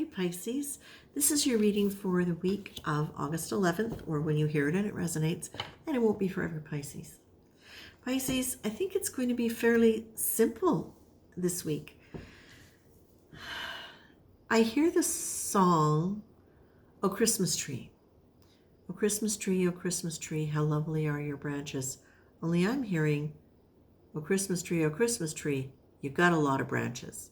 Pisces. This is your reading for the week of August 11th, or when you hear it and it resonates, and it won't be forever, Pisces. Pisces, I think it's going to be fairly simple this week. I hear the song, "O Christmas Tree." "O Christmas tree, O Christmas tree, how lovely are your branches." Only I'm hearing, "O Christmas tree, you got a lot of branches."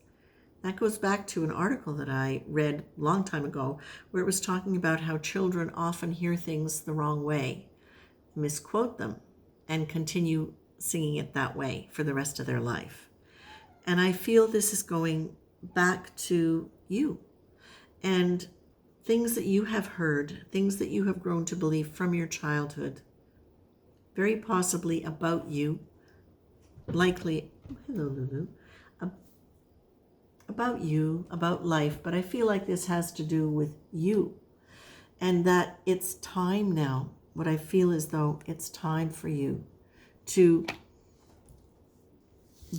That goes back to an article that I read a long time ago where it was talking about how children often hear things the wrong way, misquote them, and continue singing it that way for the rest of their life. And I feel this is going back to you and things that you have heard, things that you have grown to believe from your childhood, very possibly about you, likely, hello Lulu, about you, about life, but I feel like this has to do with you and that it's time now. What I feel is though it's time for you to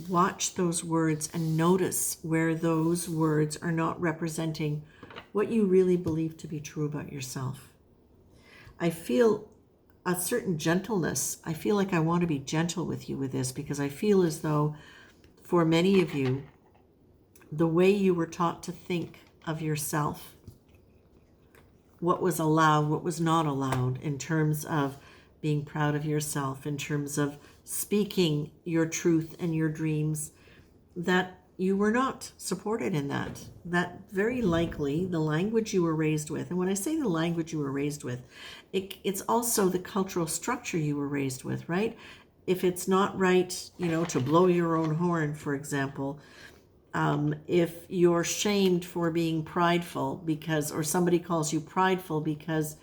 watch those words and notice where those words are not representing what you really believe to be true about yourself. I feel a certain gentleness. I feel like I want to be gentle with you with this because I feel as though for many of you, the way you were taught to think of yourself, what was allowed, what was not allowed in terms of being proud of yourself, in terms of speaking your truth and your dreams, that you were not supported in that. That very likely the language you were raised with, and when I say the language you were raised with, it's also the cultural structure you were raised with, right? If it's not right, to blow your own horn, for example, if you're shamed for being prideful or somebody calls you prideful because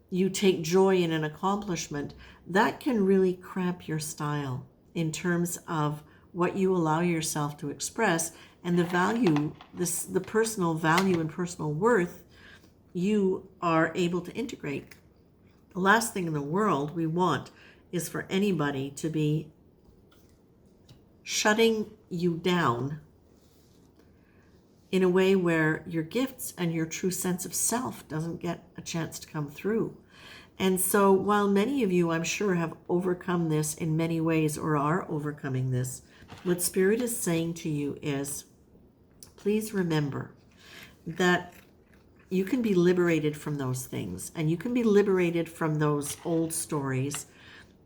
you take joy in an accomplishment, that can really cramp your style in terms of what you allow yourself to express and the value, the personal value and personal worth you are able to integrate. The last thing in the world we want is for anybody to be shutting you down in a way where your gifts and your true sense of self doesn't get a chance to come through. And so while many of you, I'm sure, have overcome this in many ways or are overcoming this, what Spirit is saying to you is, please remember that you can be liberated from those things and you can be liberated from those old stories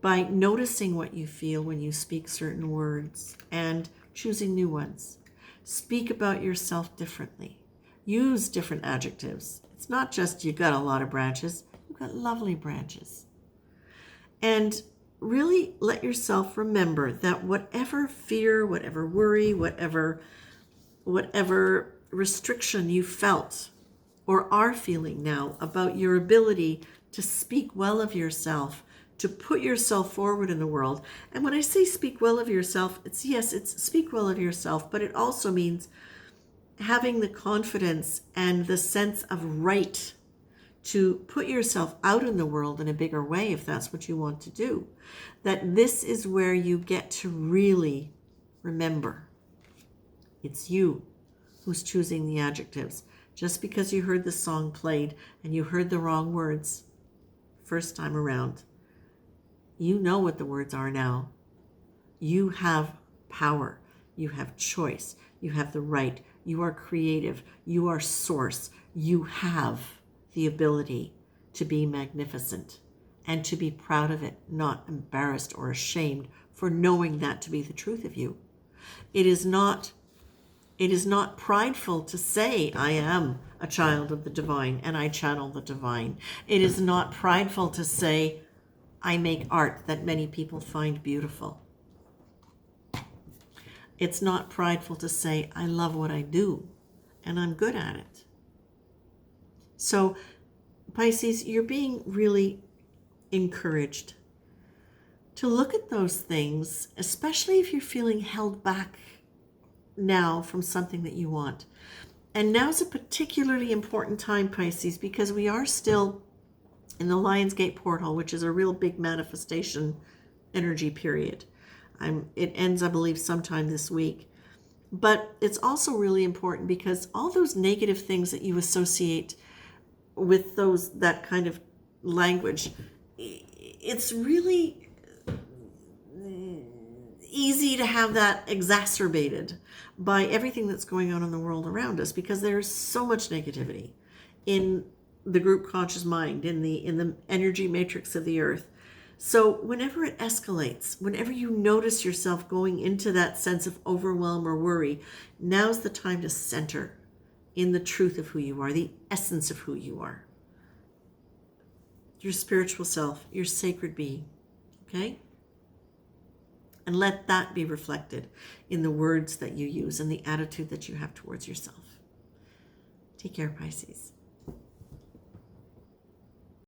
by noticing what you feel when you speak certain words and choosing new ones. Speak about yourself differently. Use different adjectives. It's not just you got a lot of branches, you've got lovely branches. And really let yourself remember that whatever fear, whatever worry, whatever restriction you felt or are feeling now about your ability to speak well of yourself, to put yourself forward in the world. And when I say speak well of yourself, it's speak well of yourself, but it also means having the confidence and the sense of right to put yourself out in the world in a bigger way if that's what you want to do. That this is where you get to really remember it's you who's choosing the adjectives. Just because you heard the song played and you heard the wrong words first time around, you know what the words are now. You have power. You have choice. You have the right. You are creative. You are source. You have the ability to be magnificent and to be proud of it, not embarrassed or ashamed for knowing that to be the truth of you. It is not prideful to say, I am a child of the divine and I channel the divine. It is not prideful to say, I make art that many people find beautiful. It's not prideful to say, I love what I do and I'm good at it. So, Pisces, you're being really encouraged to look at those things, especially if you're feeling held back now from something that you want. And now's a particularly important time, Pisces, because we are still in the Lionsgate portal, which is a real big manifestation energy period. It ends, I believe, sometime this week. But it's also really important because all those negative things that you associate with that kind of language, it's really easy to have that exacerbated by everything that's going on in the world around us, because there's so much negativity in the group conscious mind, in the energy matrix of the earth. So whenever it escalates, whenever you notice yourself going into that sense of overwhelm or worry, now's the time to center in the truth of who you are, the essence of who you are, your spiritual self, your sacred being. Okay? And let that be reflected in the words that you use and the attitude that you have towards yourself. Take care, Pisces.